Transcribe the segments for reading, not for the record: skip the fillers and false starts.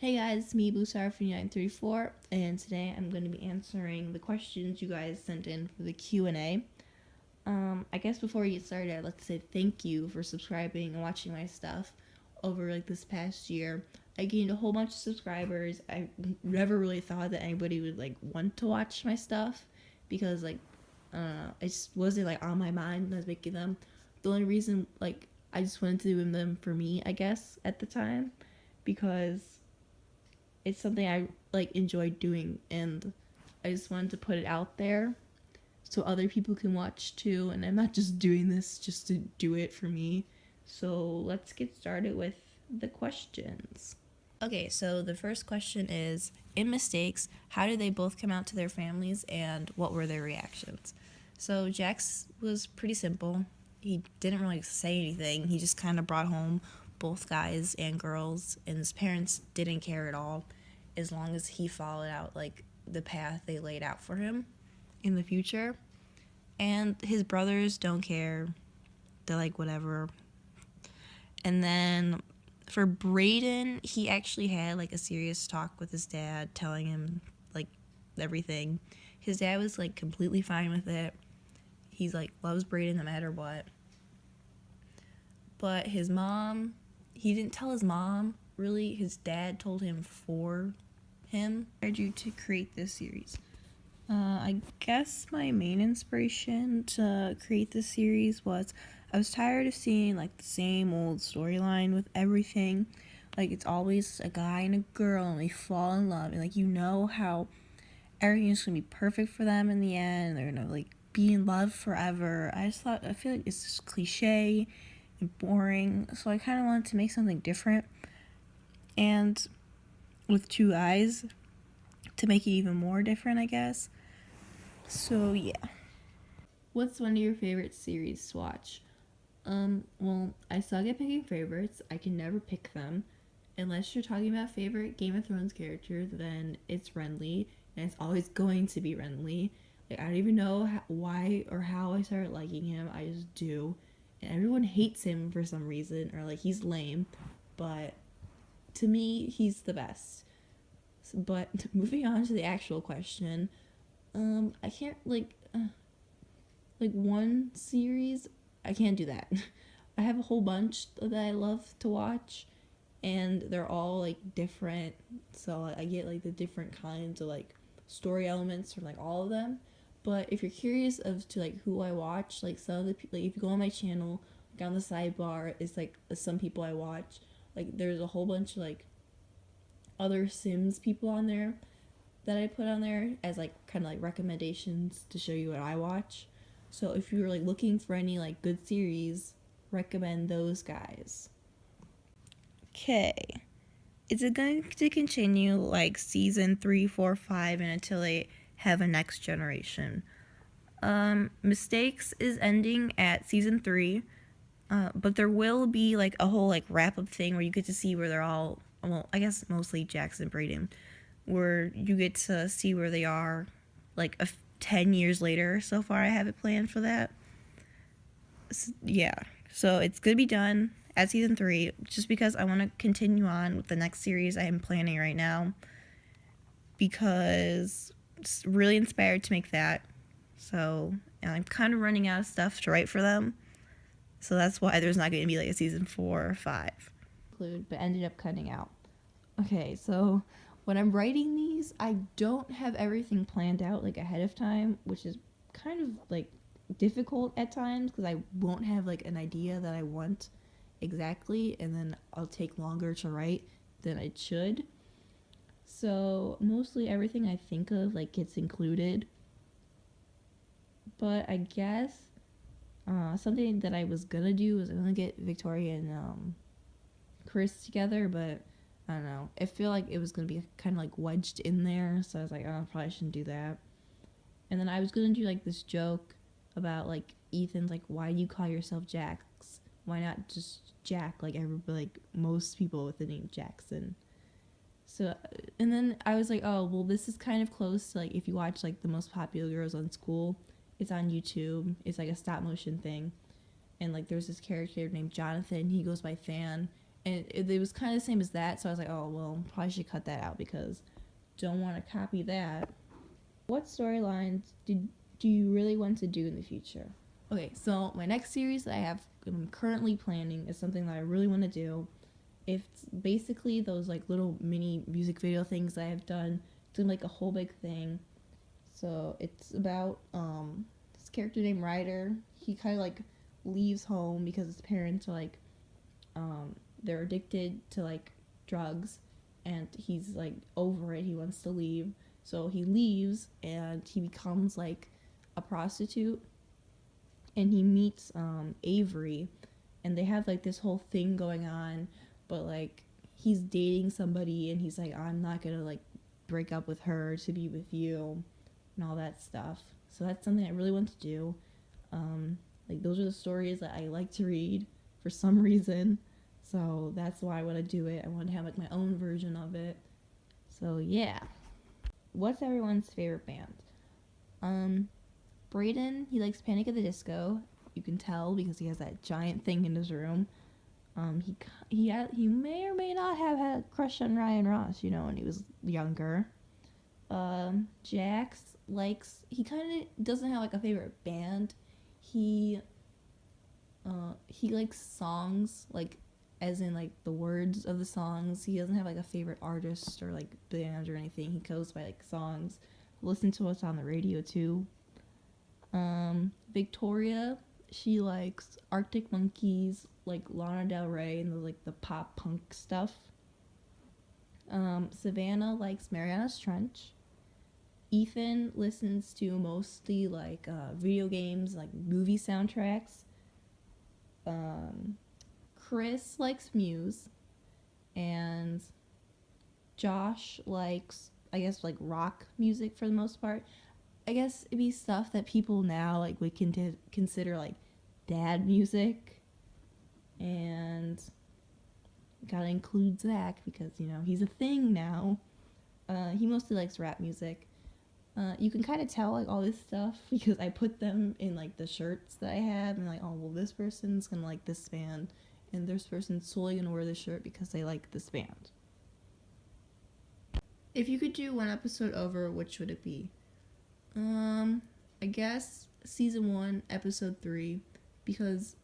Hey guys, it's me, Busar from 934, and today I'm going to be answering the questions you guys sent in for the Q&A. I guess before we get started, I'd like to say thank you for subscribing and watching my stuff over this past year. I gained a whole bunch of subscribers. I never really thought that anybody would want to watch my stuff because I don't know, it just wasn't on my mind when I was making them. The only reason I just wanted to do them for me, I guess, at the time, because it's something I enjoyed doing, and I just wanted to put it out there so other people can watch too. And I'm not just doing this just to do it for me. So let's get started with the questions. Okay, so the first question is, in Mistakes, how did they both come out to their families and what were their reactions? So Jax was pretty simple. He didn't really say anything. He just kind of brought home both guys and girls, and his parents didn't care at all as long as he followed out the path they laid out for him in the future. And his brothers don't care. They're whatever. And then for Brayden, he actually had a serious talk with his dad, telling him everything. His dad was completely fine with it. He's loves Brayden no matter what. But his mom, he didn't tell his mom, really. His dad told him for him. I urge you to create this series. I guess my main inspiration to create this series was I was tired of seeing the same old storyline with everything. It's always a guy and a girl and they fall in love, and how everything's gonna be perfect for them in the end. They're gonna be in love forever. I feel like it's just cliche and boring, so I kind of wanted to make something different, and with two guys to make it even more different, I guess. So yeah. What's one of your favorite series to watch? Well, I suck at picking favorites. I can never pick them. Unless you're talking about favorite Game of Thrones character, then it's Renly, and it's always going to be Renly. I don't even know why or how I started liking him. I just do. And everyone hates him for some reason, or he's lame. But to me, he's the best. But moving on to the actual question, I can't one series. I can't do that. I have a whole bunch that I love to watch, and they're all different. So I get the different kinds of story elements from all of them. But if you're curious as to who I watch, some of the if you go on my channel, on the sidebar is some people I watch. There's a whole bunch of other Sims people on there that I put on there as kind of recommendations to show you what I watch. So if you're looking for any good series, recommend those guys. Okay. Is it going to continue season 3, 4, 5 and until they have a next generation? Mistakes is ending at season 3, but there will be a whole wrap up thing where you get to see where they're all, well, I guess mostly Jax and Brayden, where you get to see where they are 10 years later. So far I have it planned for that. Yeah, so it's gonna be done at season 3 just because I want to continue on with the next series I am planning right now, because it's really inspired to make that. So I'm kind of running out of stuff to write for them, so that's why there's not going to be a season 4 or 5. But ended up cutting out. Okay, so when I'm writing these, I don't have everything planned out ahead of time, which is kind of difficult at times because I won't have an idea that I want exactly, and then I'll take longer to write than it should. So mostly everything I think of gets included. But I guess something that I was gonna do was I'm gonna get Victoria and Chris together, but I don't know. I feel it was gonna be kind of wedged in there, so I was oh, I probably shouldn't do that. And then I was gonna do this joke about Ethan's why do you call yourself Jax? Why not just Jack everybody, most people with the name Jackson? So, and then I was oh, well, this is kind of close to if you watch the most popular girls on school, it's on YouTube. It's a stop motion thing, and there's this character named Jonathan. He goes by Fan, and it was kind of the same as that. So I was like, oh well, probably should cut that out because don't want to copy that. What storylines do you really want to do in the future? Okay, so my next series that I'm currently planning is something that I really want to do. It's basically those like little mini music video things that I've done. It's like a whole big thing. So it's about this character named Ryder. He kind of like leaves home because his parents are like they're addicted to like drugs, and he's like over it. He wants to leave, so he leaves and he becomes like a prostitute, and he meets Avery, and they have like this whole thing going on, but like he's dating somebody and he's like, I'm not gonna like break up with her to be with you and all that stuff. So that's something I really want to do. Like those are the stories that I like to read for some reason. So that's why I want to do it. I want to have like my own version of it. So yeah. What's everyone's favorite band? Brayden, he likes Panic at the Disco. You can tell because he has that giant thing in his room. He may or may not have had a crush on Ryan Ross, when he was younger. Jax he kind of doesn't have like a favorite band. He likes songs, like as in like the words of the songs. He doesn't have like a favorite artist or like band or anything. He goes by like songs. Listen to what's on the radio too. Victoria, she likes Arctic Monkeys, like Lana Del Rey and the pop punk stuff. Savannah likes Mariana's Trench. Ethan listens to mostly like video games, like movie soundtracks. Chris likes Muse, and Josh likes, I guess, like rock music for the most part. I guess it'd be stuff that people now like would consider like dad music, and gotta include Zach because he's a thing now. He mostly likes rap music. You can kind of tell like all this stuff because I put them in like the shirts that I have, and like, oh well, this person's gonna like this band, and this person's solely gonna wear this shirt because they like this band. If you could do one episode over, which would it be? I guess season 1, episode 3, because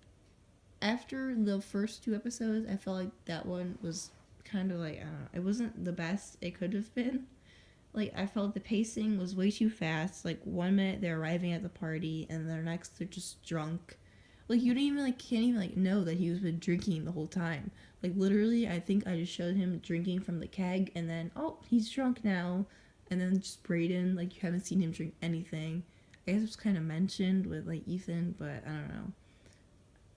after the first 2 episodes, I felt like that one was kind of like, I don't know, it wasn't the best it could have been. Like, I felt the pacing was way too fast. Like, 1 minute they're arriving at the party, and the next they're just drunk. Like, you don't even, like, can't even, like, know that he was been drinking the whole time. Like, literally, I think I just showed him drinking from the keg, and then, oh, he's drunk now. And then just Brayden, like, you haven't seen him drink anything. I guess it was kind of mentioned with, like, Ethan, but I don't know.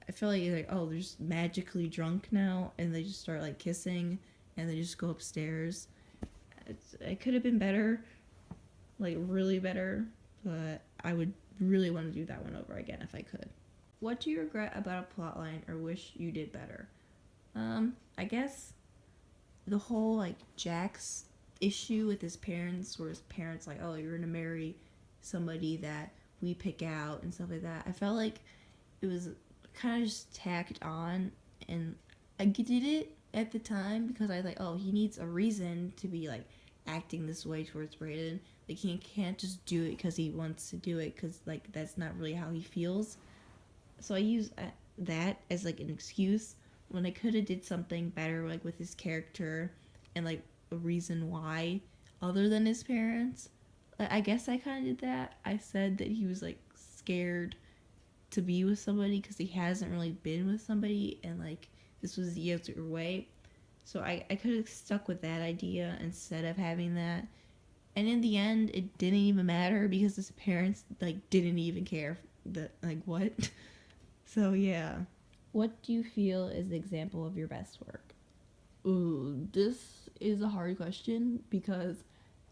I feel like, oh, they're just magically drunk now, and they just start, like, kissing, and they just go upstairs. It could have been better, like, really better, but I would really want to do that one over again if I could. What do you regret about a plotline or wish you did better? I guess the whole, like, Jack's issue with his parents, where his parents like, oh, you're gonna marry somebody that we pick out and stuff like that. I felt like it was kind of just tacked on, and I did it at the time because I was like, oh, he needs a reason to be like acting this way towards Brayden. Like, he can't just do it because he wants to do it, because like that's not really how he feels. So I use that as like an excuse when I could have did something better, like with his character and like a reason why other than his parents. I guess I kind of did that. I said that he was like scared to be with somebody because he hasn't really been with somebody, and like this was the other way. So I could have stuck with that idea instead of having that. And in the end, it didn't even matter because his parents like didn't even care that, like, what. So yeah. What do you feel is the example of your best work? Ooh, this is a hard question because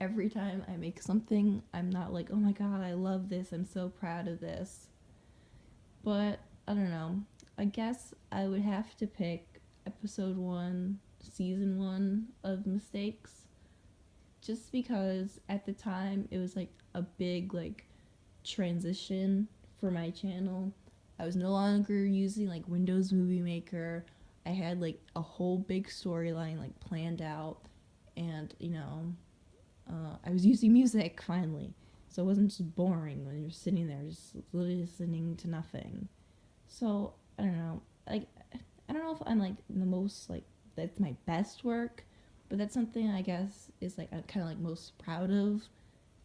every time I make something, I'm not like, oh my god, I love this, I'm so proud of this. But I don't know. I guess I would have to pick episode 1, season 1 of Mistakes, just because at the time it was like a big like transition for my channel. I was no longer using like Windows Movie Maker. I had like a whole big storyline like planned out, and I was using music finally, so it wasn't just boring when you're sitting there just literally listening to nothing. So I don't know, like I don't know if I'm like the most like that's my best work, but that's something I guess is like I'm kind of like most proud of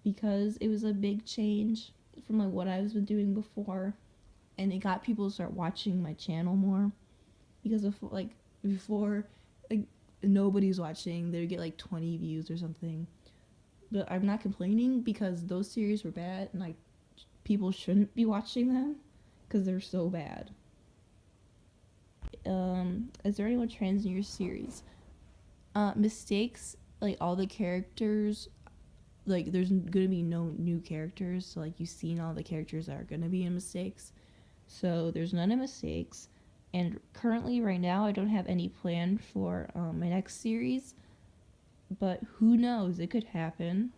because it was a big change from like what I was doing before, and it got people to start watching my channel more because before like nobody's watching, they would get like 20 views or something. But I'm not complaining because those series were bad and like people shouldn't be watching them because they're so bad. Is there anyone trans in your series? Mistakes, like all the characters, like there's gonna be no new characters, so like you've seen all the characters that are gonna be in mistakes. So there's none of mistakes. And currently, right now, I don't have any planned for my next series, but who knows? It could happen.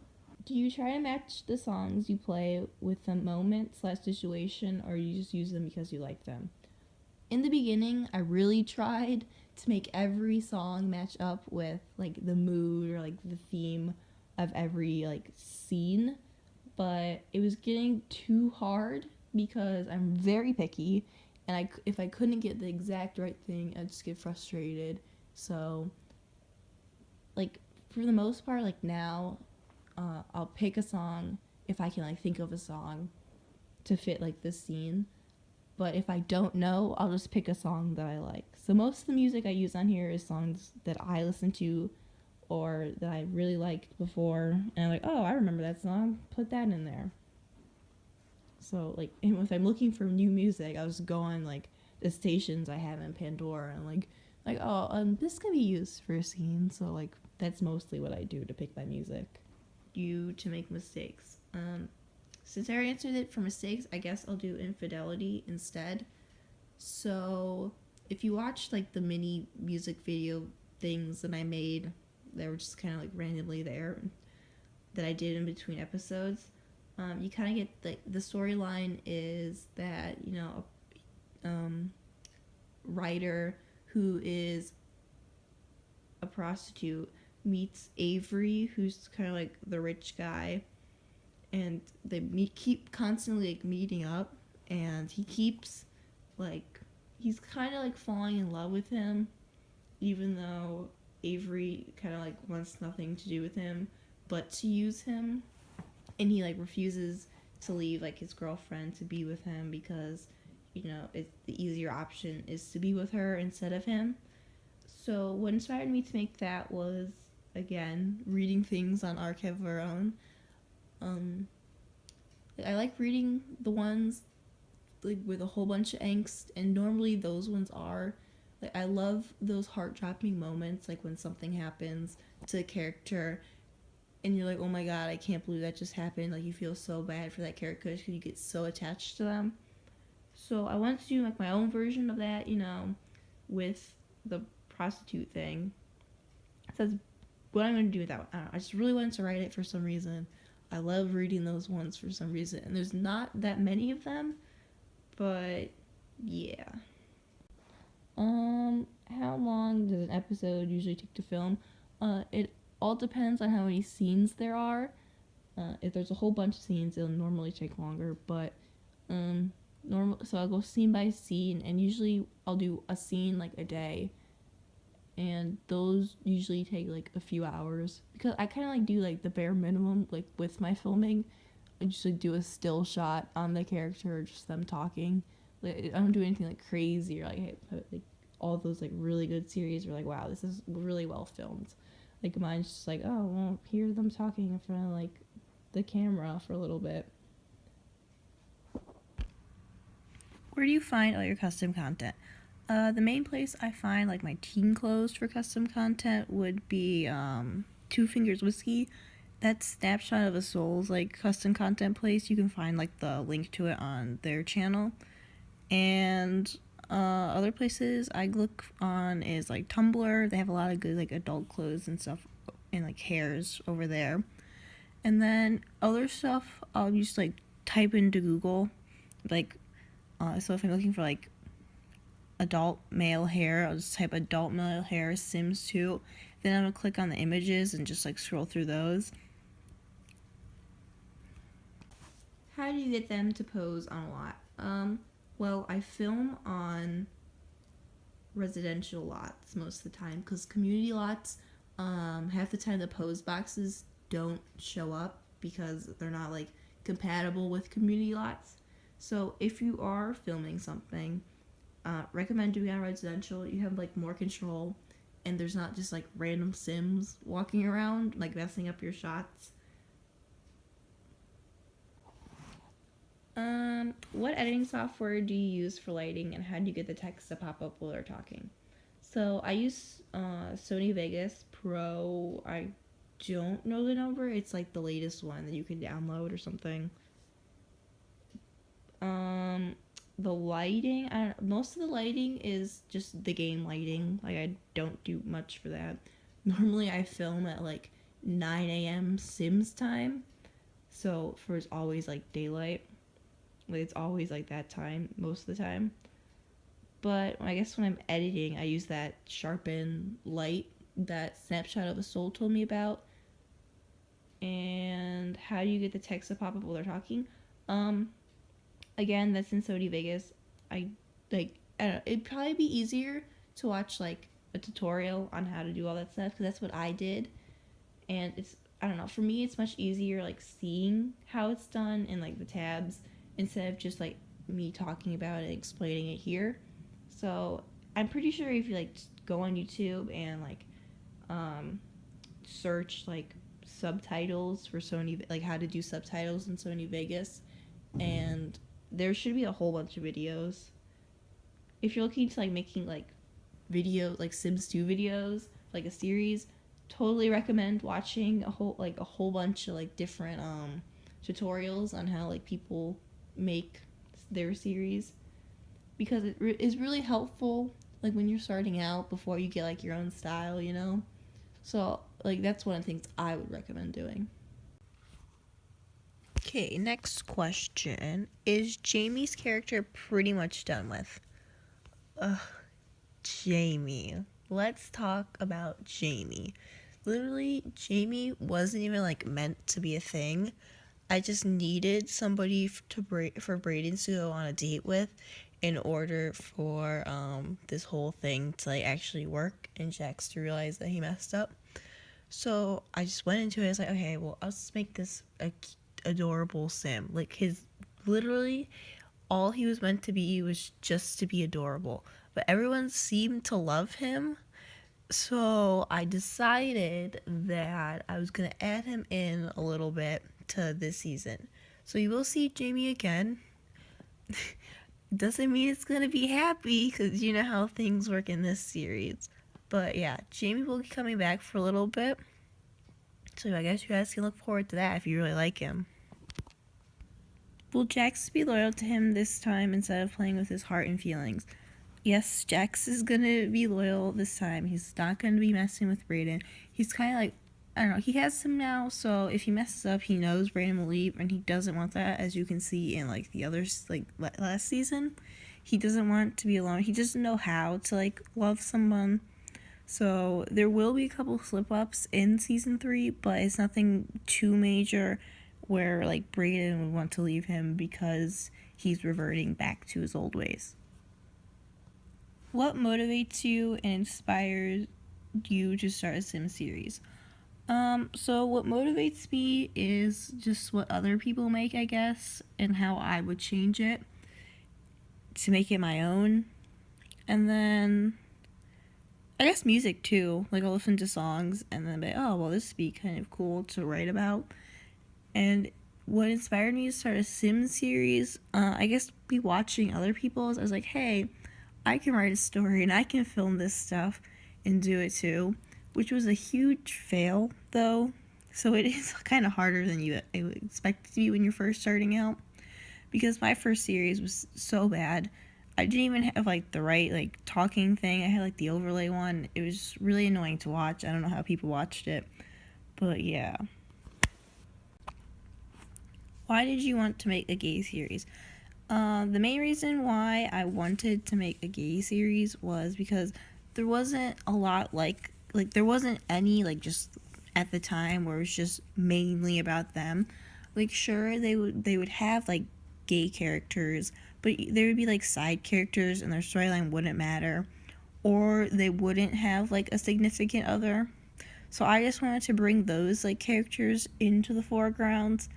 Do you try to match the songs you play with the moment slash situation, or you just use them because you like them? In the beginning, I really tried to make every song match up with like the mood or like the theme of every like scene, but it was getting too hard because I'm very picky, and if I couldn't get the exact right thing, I'd just get frustrated. So, like for the most part, like now, I'll pick a song if I can like think of a song to fit like this scene. But if I don't know, I'll just pick a song that I like. So most of the music I use on here is songs that I listen to or that I really liked before, and I'm like, oh, I remember that song, put that in there. So like, if I'm looking for new music, I'll just go on like the stations I have in Pandora and like oh, this can be used for a scene. So like that's mostly what I do to pick my music. You to make mistakes. Since I already answered it for mistakes, I guess I'll do infidelity instead. So if you watch like the mini music video things that I made, that were just kind of like randomly there, that I did in between episodes, you kind of get the storyline is that writer who is a prostitute meets Avery, who's kind of like the rich guy, and they keep constantly like meeting up, and he keeps like he's kind of like falling in love with him, even though Avery kind of like wants nothing to do with him but to use him, and he like refuses to leave like his girlfriend to be with him because it's the easier option is to be with her instead of him. So what inspired me to make that was again reading things on Archive of Our Own. I like reading the ones like with a whole bunch of angst, and normally those ones are like I love those heart dropping moments, like when something happens to a character and you're like, oh my god, I can't believe that just happened. Like you feel so bad for that character because you get so attached to them. So I wanted to do like my own version of that, with the prostitute thing. So that's what I'm gonna do with that one. I don't know. I just really wanted to write it for some reason. I love reading those ones for some reason, and there's not that many of them, but yeah. How long does an episode usually take to film? It all depends on how many scenes there are. If there's a whole bunch of scenes, it'll normally take longer, but so I'll go scene by scene, and usually I'll do a scene like a day, and those usually take like a few hours because I kind of like do like the bare minimum like with my filming. I just like do a still shot on the character, just them talking. Like I don't do anything like crazy or like all those like really good series were like, wow, this is really well filmed. Like mine's just like, oh, well, hear them talking in front of like the camera for a little bit. Where do you find all your custom content? The main place I find like my team clothes for custom content would be Two Fingers Whiskey. That's Snapshot of a Soul's like custom content place. You can find like the link to it on their channel. And other places I look on is like Tumblr. They have a lot of good like adult clothes and stuff and like hairs over there. And then other stuff I'll just like type into Google, like so if I'm looking for like adult male hair. I'll just type adult male hair Sims 2. Then I'm gonna click on the images and just like scroll through those. How do you get them to pose on a lot? Well, I film on residential lots most of the time, because community lots, half the time the pose boxes don't show up because they're not like compatible with community lots. So if you are filming something, recommend doing it on residential. You have like more control, and there's not just like random Sims walking around like messing up your shots. What editing software do you use for lighting, and how do you get the text to pop up while they're talking? So I use Sony Vegas Pro. I don't know the number. It's like the latest one that you can download or something. The lighting, most of the lighting is just the game lighting. Like, I don't do much for that. Normally I film at like 9 a.m. Sims time, so for it's always like daylight. Like, it's always like that time most of the time. But I guess when I'm editing, I use that sharpen light that Snapshot of a Soul told me about. And how do you get the text to pop up while they're talking? Again, that's in Sony Vegas. I don't know, it'd probably be easier to watch like a tutorial on how to do all that stuff, because that's what I did. And it's, I don't know, for me it's much easier like seeing how it's done in like the tabs, instead of just like me talking about it, explaining it here. So I'm pretty sure if you like go on YouTube and like search like subtitles for Sony, like how to do subtitles in Sony Vegas, and there should be a whole bunch of videos. If you're looking to like making like video, like Sims 2 videos, like a series, totally recommend watching a whole bunch of like different tutorials on how like people make their series, because it is really helpful like when you're starting out, before you get like your own style, you know. So like that's one of the things I would recommend doing. Okay, next question. Is Jamie's character pretty much done with? Ugh, Jamie. Let's talk about Jamie. Literally, Jamie wasn't even like meant to be a thing. I just needed somebody for Brayden to go on a date with, in order for this whole thing to like actually work, and Jax to realize that he messed up. So I just went into it. It's like, okay, well, I'll just make this a adorable Sim. Like, his literally all he was meant to be was just to be adorable, but everyone seemed to love him. So I decided that I was gonna add him in a little bit to this season. So you will see Jamie again. Doesn't mean it's gonna be happy, because you know how things work in this series. But yeah, Jamie will be coming back for a little bit. So I guess you guys can look forward to that if you really like him. Will Jax be loyal to him this time instead of playing with his heart and feelings? Yes, Jax is gonna be loyal this time. He's not gonna be messing with Brayden. He's kind of like, I don't know, he has him now, so if he messes up, he knows Brayden will leave, and he doesn't want that, as you can see in like the others, like last season. He doesn't want to be alone. He doesn't know how to like love someone. So there will be a couple slip-ups in season 3, but it's nothing too major where like Brayden would want to leave him because he's reverting back to his old ways. What motivates you and inspires you to start a Sim series? So what motivates me is just what other people make, I guess, and how I would change it to make it my own. And then I guess music too. Like, I'll listen to songs and then be like, oh, well, this would be kind of cool to write about. And what inspired me to start a Sim series, I guess, be watching other people's. I was like, hey, I can write a story and I can film this stuff and do it too, which was a huge fail though. So it is kind of harder than you expect it to be when you're first starting out, because my first series was so bad. I didn't even have like the right like talking thing. I had like the overlay one. It was really annoying to watch. I don't know how people watched it, but yeah. Why did you want to make a gay series? The main reason why I wanted to make a gay series was because there wasn't a lot like there wasn't any like just at the time where it was just mainly about them. Like sure they would have like gay characters, but there would be like side characters and their storyline wouldn't matter, or they wouldn't have like a significant other. So I just wanted to bring those like characters into the foreground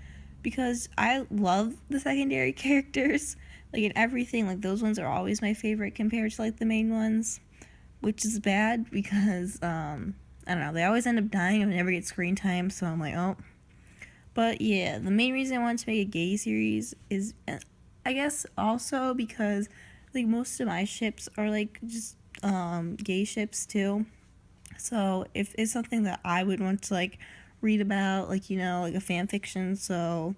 because I love the secondary characters. Like in everything, like those ones are always my favorite compared to like the main ones, which is bad because I don't know, they always end up dying and never get screen time, so I'm like, oh. But yeah, the main reason I wanted to make a gay series is I guess also because like most of my ships are like just gay ships too. So if it's something that I would want to like read about, like you know, like a fan fiction, so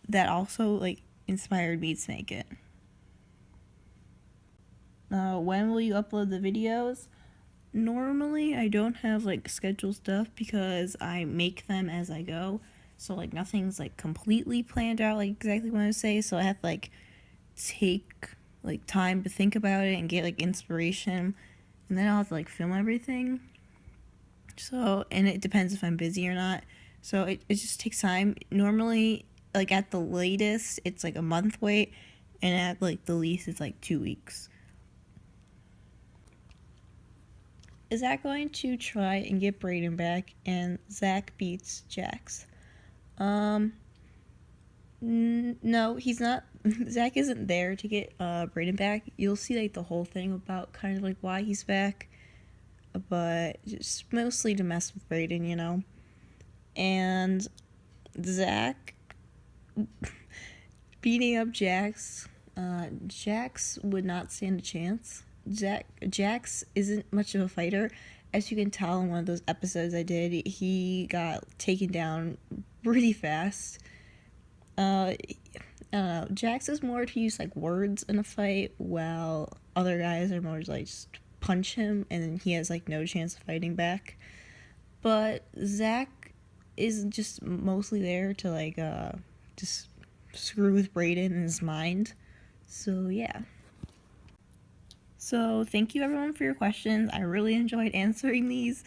that also like inspired me to make it. When will you upload the videos? Normally I don't have like scheduled stuff because I make them as I go. So like nothing's like completely planned out like exactly what I say. So I have to like take like time to think about it and get like inspiration, and then I'll have to like film everything. So, and it depends if I'm busy or not. So it just takes time. Normally, like at the latest, it's like a month wait, and at like the least, it's like 2 weeks. Is Zach going to try and get Brayden back? And Zach beats Jax. No, he's not. Zach isn't there to get Brayden back. You'll see like the whole thing about kind of like why he's back, but just mostly to mess with Brayden, you know. And Zach beating up Jax. Jax would not stand a chance. Jax isn't much of a fighter. As you can tell in one of those episodes I did, he got taken down pretty fast. I don't know. Jax is more to use like words in a fight, while other guys are more like just punch him, and then he has like no chance of fighting back. But Zach is just mostly there to like just screw with Brayden in his mind. So yeah. So thank you everyone for your questions. I really enjoyed answering these.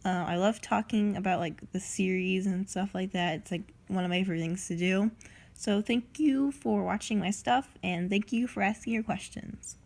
I love talking about like the series and stuff like that. It's like one of my favorite things to do. So thank you for watching my stuff, and thank you for asking your questions.